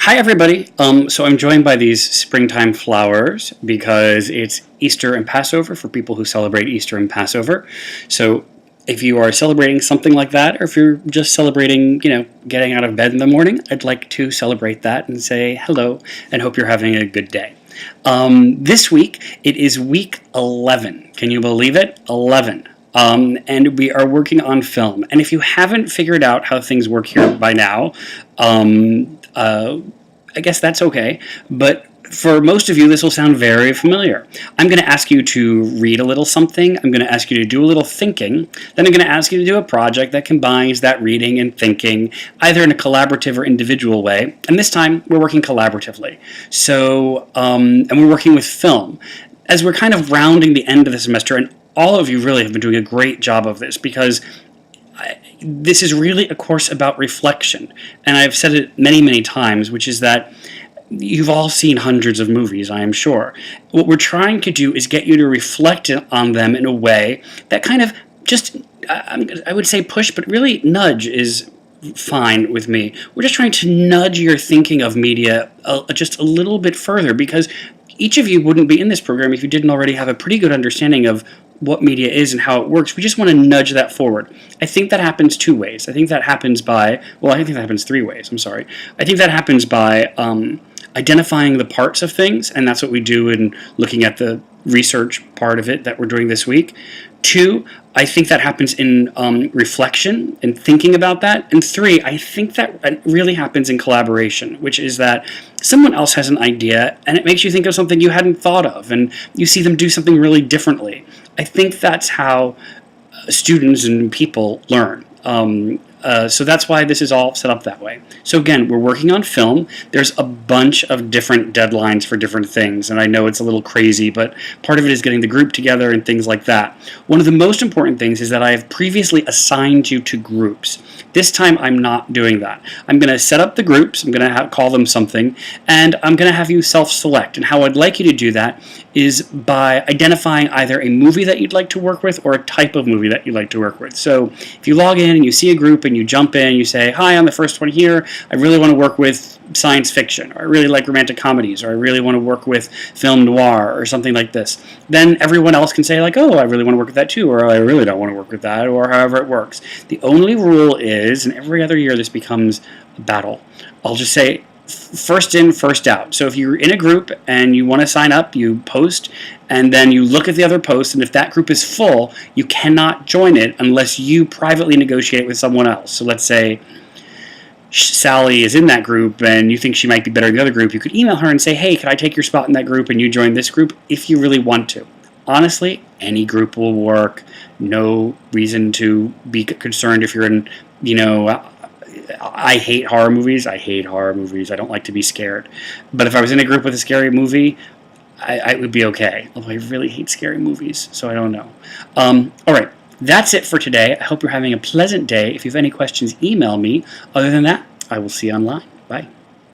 Hi everybody. So I'm joined by these springtime flowers because it's Easter and Passover for people who celebrate Easter and Passover. So if you are celebrating something like that, or if you're just celebrating, getting out of bed in the morning, I'd like to celebrate that and say hello and hope you're having a good day. This week, it is week 11. Can you believe it? 11. And we are working on film. And if you haven't figured out how things work here by now, I guess that's okay. But for most of you, this will sound very familiar. I'm going to ask you to read a little something. I'm going to ask you to do a little thinking. Then I'm going to ask you to do a project that combines that reading and thinking, either in a collaborative or individual way. And this time, we're working collaboratively. So, and we're working with film. As we're kind of rounding the end of the semester, and all of you really have been doing a great job of this, because this is really a course about reflection. And I've said it many, many times, which is that you've all seen hundreds of movies, I am sure. What we're trying to do is get you to reflect on them in a way that kind of just, I would say push, but really nudge is fine with me. We're just trying to nudge your thinking of media just a little bit further, because each of you wouldn't be in this program if you didn't already have a pretty good understanding of what media is and how it works. We just want to nudge that forward. I think that happens two ways. I think that happens by, well, I think that happens three ways, I'm sorry. I think that happens by identifying the parts of things, and that's what we do in looking at the research part of it that we're doing this week. Two, I think that happens in reflection and thinking about that. And three, I think that really happens in collaboration, which is that someone else has an idea and it makes you think of something you hadn't thought of, and you see them do something really differently. I think that's how students and people learn. So that's why this is all set up that way. So again, we're working on film. There's a bunch of different deadlines for different things, and I know it's a little crazy, but part of it is getting the group together and things like that. One of the most important things is that I have previously assigned you to groups. This time I'm not doing that. I'm going to set up the groups, I'm going to call them something, and I'm going to have you self-select. And how I'd like you to do that is by identifying either a movie that you'd like to work with or a type of movie that you'd like to work with. So if you log in and you see a group and you jump in, you say, hi, I'm the first one here, I really want to work with science fiction, or I really like romantic comedies, or I really want to work with film noir, or something like this. Then everyone else can say, like, oh, I really want to work with that too, or I really don't want to work with that, or however it works. The only rule is, and every other year this becomes a battle, I'll just say, first in, first out. So if you're in a group and you want to sign up, you post, and then you look at the other posts, and if that group is full, you cannot join it unless you privately negotiate with someone else. So let's say Sally is in that group and you think she might be better in the other group. You could email her and say, hey, can I take your spot in that group and you join this group, if you really want to. Honestly, any group will work. No reason to be concerned if you're in, I hate horror movies. I don't like to be scared. But if I was in a group with a scary movie, I would be okay. Although I really hate scary movies, so I don't know. All right, that's it for today. I hope you're having a pleasant day. If you have any questions, email me. Other than that, I will see you online. Bye.